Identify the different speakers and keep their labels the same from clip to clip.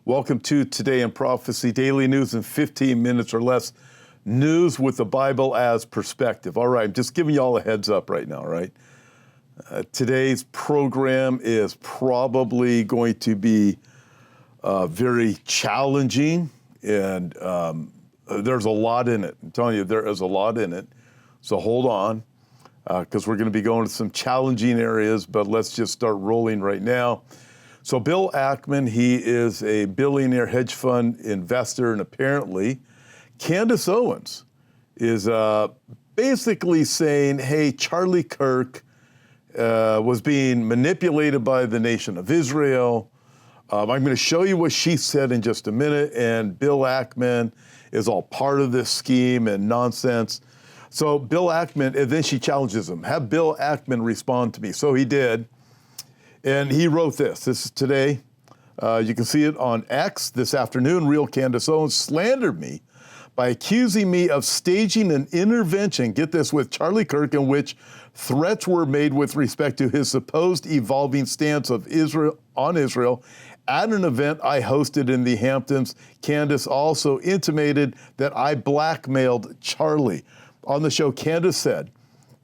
Speaker 1: Welcome to Today in Prophecy, daily news in 15 minutes or less. News with the Bible as perspective. All right, I'm just giving you all a heads up right now, right? Today's program is probably going to be very challenging, and there's a lot in it. I'm telling you, there is a lot in it. So hold on, because we're going to be going to some challenging areas, but let's just start rolling right now. So Bill Ackman, he is a billionaire hedge fund investor, and apparently Candace Owens is basically saying, hey, Charlie Kirk was being manipulated by the nation of Israel. I'm going to show you what she said in just a minute, and Bill Ackman is all part of this scheme and nonsense. So Bill Ackman, and then she challenges him, have Bill Ackman respond to me. So he did. And he wrote this. This is today. You can see it on X this afternoon. Real Candace Owens slandered me by accusing me of staging an intervention, get this, with Charlie Kirk, in which threats were made with respect to his supposed evolving stance of Israel at an event I hosted in the Hamptons. Candace also intimated that I blackmailed Charlie. On the show, Candace said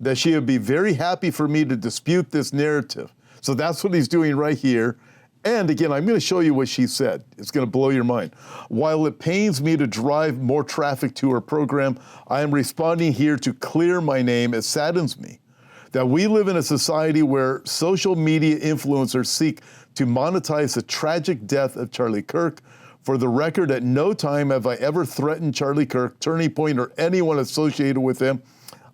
Speaker 1: that she would be very happy for me to dispute this narrative. So that's what he's doing right here. And again, I'm going to show you what she said. It's going to blow your mind. While it pains me to drive more traffic to her program, I am responding here to clear my name. It saddens me that we live in a society where social media influencers seek to monetize the tragic death of Charlie Kirk. For the record, at no time have I ever threatened Charlie Kirk, Turning Point, or anyone associated with him.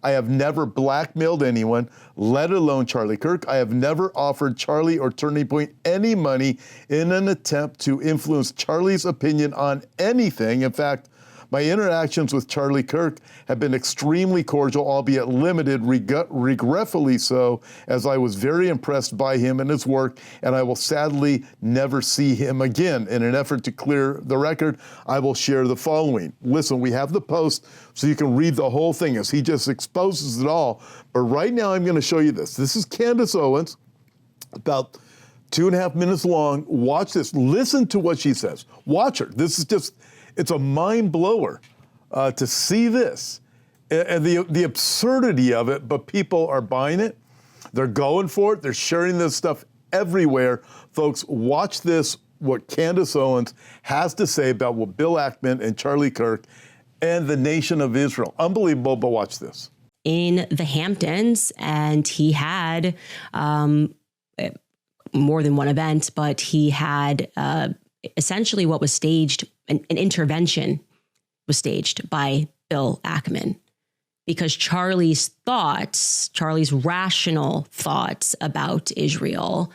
Speaker 1: I have never blackmailed anyone, let alone Charlie Kirk. I have never offered Charlie or Turning Point any money in an attempt to influence Charlie's opinion on anything. In fact, my interactions with Charlie Kirk have been extremely cordial, albeit limited, regretfully so, as I was very impressed by him and his work, and I will sadly never see him again. In an effort to clear the record, I will share the following. Listen, we have the post, so you can read the whole thing as he just exposes it all. But right now, I'm going to show you this. This is Candace Owens, about 2.5 minutes long. Watch this. Listen to what she says. Watch her. This is just... It's a mind blower to see this and the absurdity of it, but people are buying it. They're going for it. They're sharing this stuff everywhere. Folks, watch this, what Candace Owens has to say about what Bill Ackman and Charlie Kirk and the nation of Israel. Unbelievable, but watch this.
Speaker 2: In the Hamptons, and he had more than one event, but he had essentially what was staged, an intervention was staged by Bill Ackman, because Charlie's rational thoughts about Israel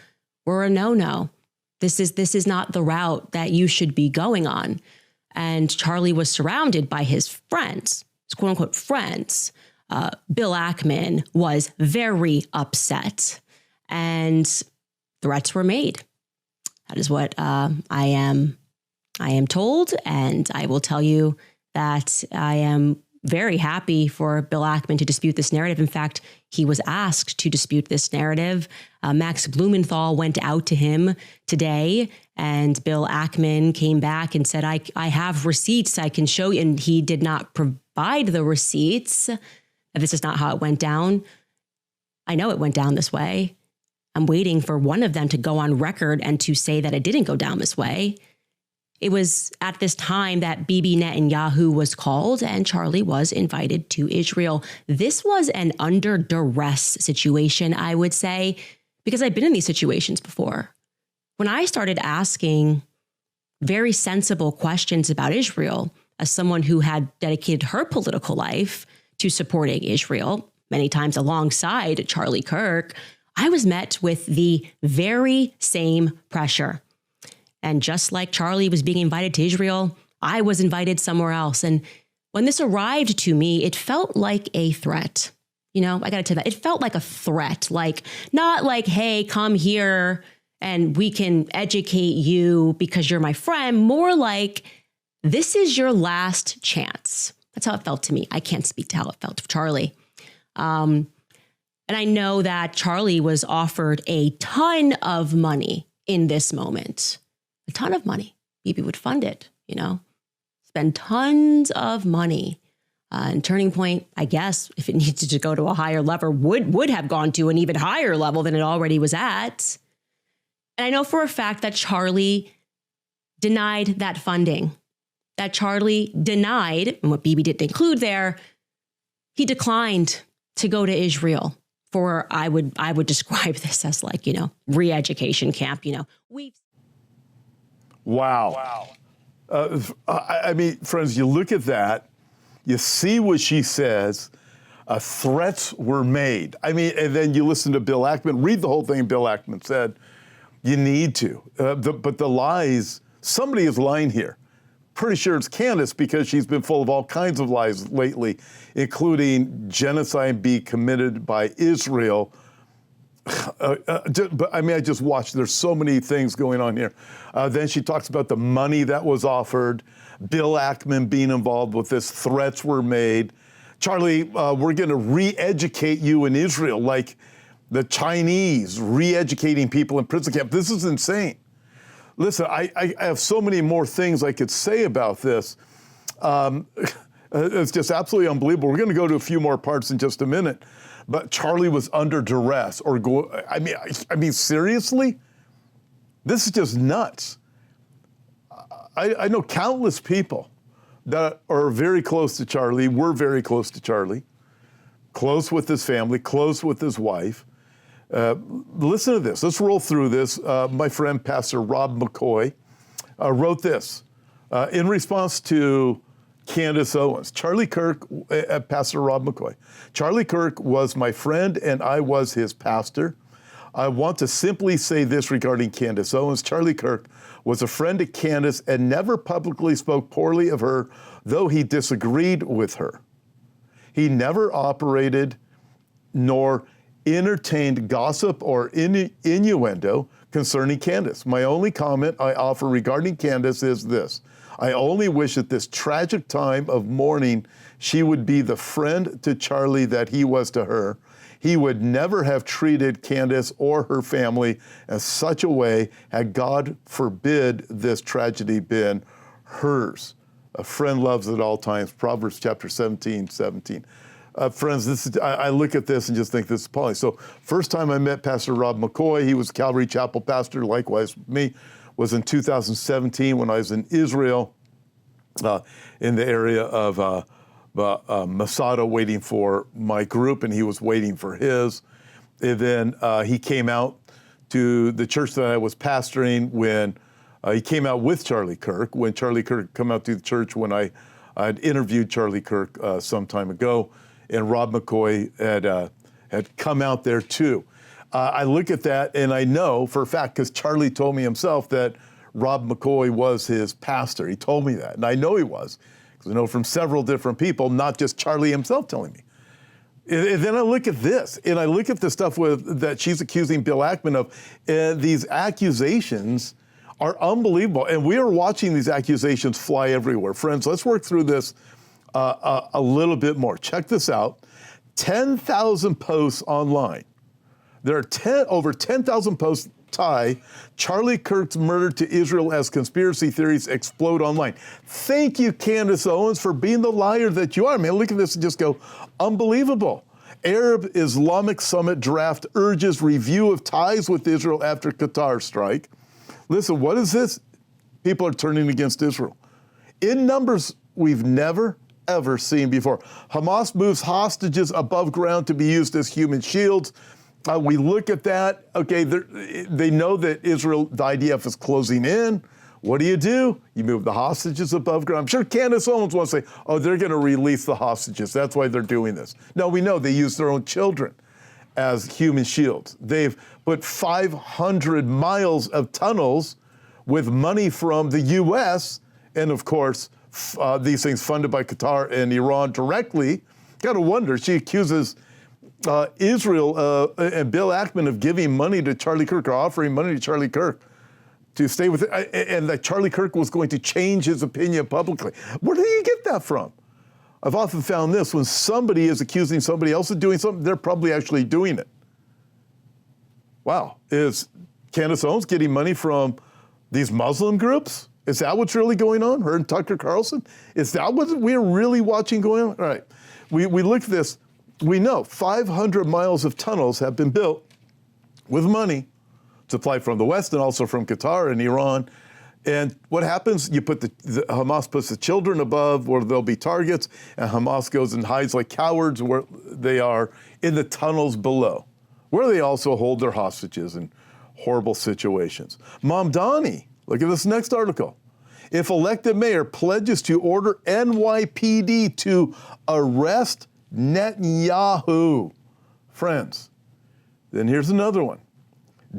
Speaker 2: were a no-no. This is not the route that you should be going on. And Charlie was surrounded by his friends, his quote unquote friends. Bill Ackman was very upset, and threats were made. That is what I am told, and I will tell you that I am very happy for Bill Ackman to dispute this narrative. In fact, he was asked to dispute this narrative. Max Blumenthal went out to him today, and Bill Ackman came back and said, I have receipts I can show you, and he did not provide the receipts. This is not how it went down. I know it went down this way. I'm waiting for one of them to go on record and to say that it didn't go down this way. It was at this time that Bibi Netanyahu was called and Charlie was invited to Israel. This was an under duress situation, I would say, because I've been in these situations before. When I started asking very sensible questions about Israel, as someone who had dedicated her political life to supporting Israel, many times alongside Charlie Kirk, I was met with the very same pressure. And just like Charlie was being invited to Israel, I was invited somewhere else. And when this arrived to me, it felt like a threat. You know, I got to tell you that. It felt like a threat, like not like, hey, come here and we can educate you because you're my friend. More like, this is your last chance. That's how it felt to me. I can't speak to how it felt to Charlie. And I know that Charlie was offered a ton of money in this moment, a ton of money. Bibi would fund it, spend tons of money. And Turning Point, I guess, if it needed to go to a higher level, would have gone to an even higher level than it already was at. And I know for a fact that Charlie denied that funding, that Charlie denied, and what Bibi didn't include there, he declined to go to Israel for, I would describe this as like, re-education camp,
Speaker 1: Wow. I mean, friends, you look at that, you see what she says, threats were made. I mean, and then you listen to Bill Ackman, read the whole thing Bill Ackman said. You need to. But the lies, somebody is lying here. Pretty sure it's Candace because she's been full of all kinds of lies lately, including genocide being committed by Israel. But I mean, I just watched. There's so many things going on here. Then she talks about the money that was offered, Bill Ackman being involved with this, threats were made. Charlie, we're going to re-educate you in Israel like the Chinese re-educating people in prison camp. This is insane. Listen, I have so many more things I could say about this. It's just absolutely unbelievable. We're going to go to a few more parts in just a minute. But Charlie was under duress I mean, seriously? This is just nuts. I know countless people that are very close to Charlie, were very close to Charlie, close with his family, close with his wife. Listen to this. Let's roll through this. My friend, Pastor Rob McCoy, wrote this in response to Candace Owens. Charlie Kirk, Pastor Rob McCoy. Charlie Kirk was my friend and I was his pastor. I want to simply say this regarding Candace Owens. Charlie Kirk was a friend of Candace and never publicly spoke poorly of her, though he disagreed with her. He never operated nor entertained gossip or innuendo concerning Candace. My only comment I offer regarding Candace is this. I only wish at this tragic time of mourning she would be the friend to Charlie that he was to her. He would never have treated Candace or her family in such a way had God forbid this tragedy been hers. A friend loves at all times. Proverbs chapter 17:17. Friends, I look at this and just think this is appalling. So first time I met Pastor Rob McCoy, he was Calvary Chapel pastor, likewise me, was in 2017 when I was in Israel in the area of Masada waiting for my group, and he was waiting for his. And then he came out to the church that I was pastoring when he came out with Charlie Kirk, when Charlie Kirk come out to the church when I had interviewed Charlie Kirk some time ago, and Rob McCoy had come out there too. I look at that and I know for a fact, because Charlie told me himself that Rob McCoy was his pastor. He told me that, and I know he was, because I know from several different people, not just Charlie himself telling me. And then I look at this, and I look at the stuff that she's accusing Bill Ackman of, and these accusations are unbelievable. And we are watching these accusations fly everywhere. Friends, let's work through this a little bit more. Check this out. 10,000 posts online. There are over 10,000 posts tie Charlie Kirk's murder to Israel as conspiracy theories explode online. Thank you, Candace Owens, for being the liar that you are. Man, look at this and just go, unbelievable. Arab Islamic Summit draft urges review of ties with Israel after Qatar strike. Listen, what is this? People are turning against Israel in numbers we've never, ever seen before. Hamas moves hostages above ground to be used as human shields. We look at that. Okay, they know that Israel, the IDF is closing in. What do? You move the hostages above ground. I'm sure Candace Owens wants to say, oh, they're going to release the hostages. That's why they're doing this. No, we know they use their own children as human shields. They've put 500 miles of tunnels with money from the U.S. and, of course, these things funded by Qatar and Iran directly. Got to wonder, she accuses Israel and Bill Ackman of giving money to Charlie Kirk, or offering money to Charlie Kirk to stay with it, and that Charlie Kirk was going to change his opinion publicly. Where did he get that from? I've often found this, when somebody is accusing somebody else of doing something, they're probably actually doing it. Wow, is Candace Owens getting money from these Muslim groups Is that what's really going on? Her and Tucker Carlson? Is that what we're really watching going on? All right. We looked at this. We know 500 miles of tunnels have been built with money supplied from the West and also from Qatar and Iran. And what happens? You put the Hamas puts the children above where there'll be targets, and Hamas goes and hides like cowards where they are in the tunnels below, where they also hold their hostages in horrible situations. Mamdani, look at this next article. If elected mayor pledges to order NYPD to arrest Netanyahu. Friends, then here's another one.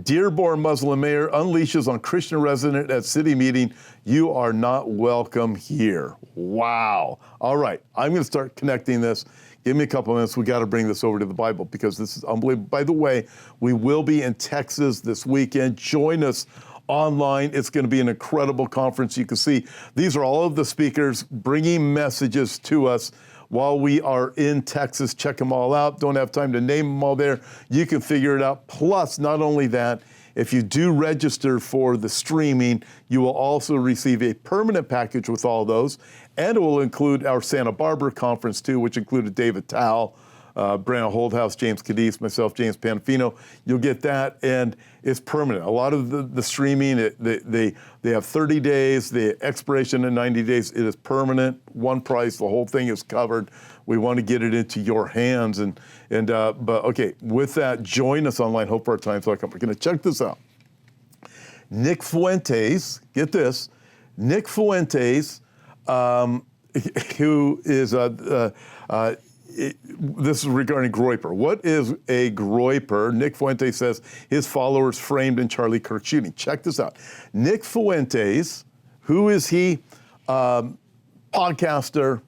Speaker 1: Dearborn Muslim mayor unleashes on Christian resident at city meeting. You are not welcome here. Wow. All right, I'm going to start connecting this. Give me a couple minutes. We got to bring this over to the Bible because this is unbelievable. By the way, we will be in Texas this weekend. Join us online. It's going to be an incredible conference. You can see these are all of the speakers bringing messages to us while we are in Texas. Check them all out. Don't have time to name them all there. You can figure it out. Plus, not only that, if you do register for the streaming, you will also receive a permanent package with all those. And it will include our Santa Barbara conference too, which included David Towle, Brandon Holdhouse, James Cadiz, myself, James Panfino. You'll get that, and it's permanent. A lot of the streaming, they have 30 days, the expiration in 90 days. It is permanent, one price. The whole thing is covered. We want to get it into your hands, but okay. With that, join us online. HopeForOurTimes.com. We're going to check this out. Nick Fuentes, get this. Nick Fuentes, who is this is regarding Groyper. What is a Groyper? Nick Fuentes says his followers framed in Charlie Kirk shooting. Check this out. Nick Fuentes, who is he? Podcaster,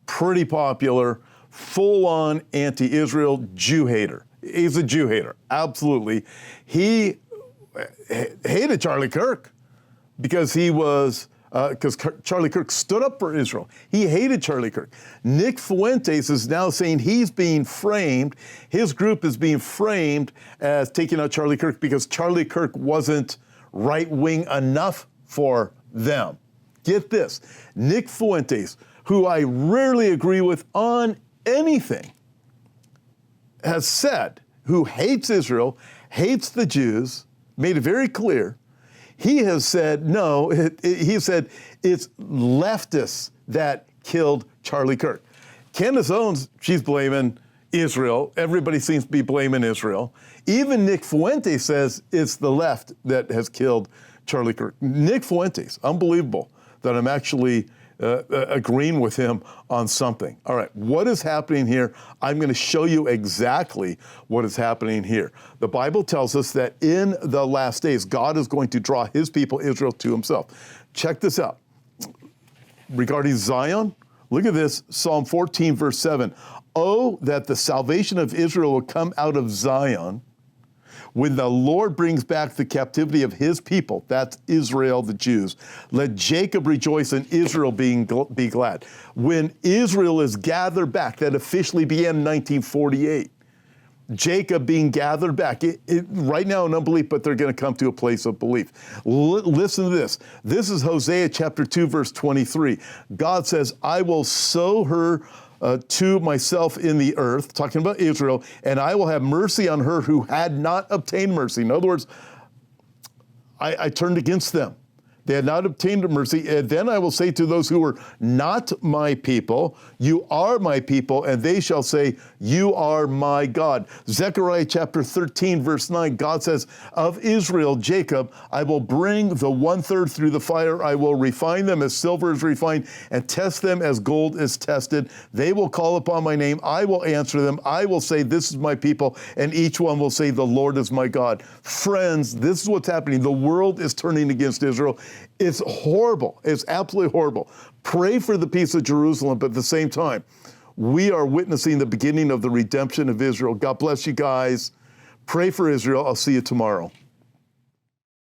Speaker 1: pretty popular, full-on anti-Israel Jew hater. He's a Jew hater, absolutely. He hated Charlie Kirk because he was because Charlie Kirk stood up for Israel. He hated Charlie Kirk. Nick Fuentes is now saying he's being framed, his group is being framed as taking out Charlie Kirk because Charlie Kirk wasn't right-wing enough for them. Get this, Nick Fuentes, who I rarely agree with on anything, has said, who hates Israel, hates the Jews, made it very clear. He has said, no, he said it's leftists that killed Charlie Kirk. Candace Owens, she's blaming Israel. Everybody seems to be blaming Israel. Even Nick Fuentes says it's the left that has killed Charlie Kirk. Nick Fuentes, unbelievable that I'm actually agreeing with him on something. All right, what is happening here? I'm going to show you exactly what is happening here. The Bible tells us that in the last days, God is going to draw his people, Israel, to himself. Check this out. Regarding Zion, look at this, Psalm 14, verse 7. Oh, that the salvation of Israel will come out of Zion. When the Lord brings back the captivity of his people, that's Israel, the Jews, let Jacob rejoice and Israel be glad. When Israel is gathered back, that officially began in 1948, Jacob being gathered back, right now in unbelief, but they're going to come to a place of belief. Listen to this. This is Hosea chapter 2, verse 23. God says, I will sow her to myself in the earth, talking about Israel, and I will have mercy on her who had not obtained mercy. In other words, I turned against them. They had not obtained mercy. And then I will say to those who were not my people, you are my people, and they shall say, you are my God. Zechariah chapter 13, verse 9, God says, of Israel, Jacob, I will bring the 1/3 through the fire. I will refine them as silver is refined and test them as gold is tested. They will call upon my name. I will answer them. I will say, this is my people. And each one will say, the Lord is my God. Friends, this is what's happening. The world is turning against Israel. It's horrible. It's absolutely horrible. Pray for the peace of Jerusalem, but at the same time, we are witnessing the beginning of the redemption of Israel. God bless you guys. Pray for Israel. I'll see you tomorrow.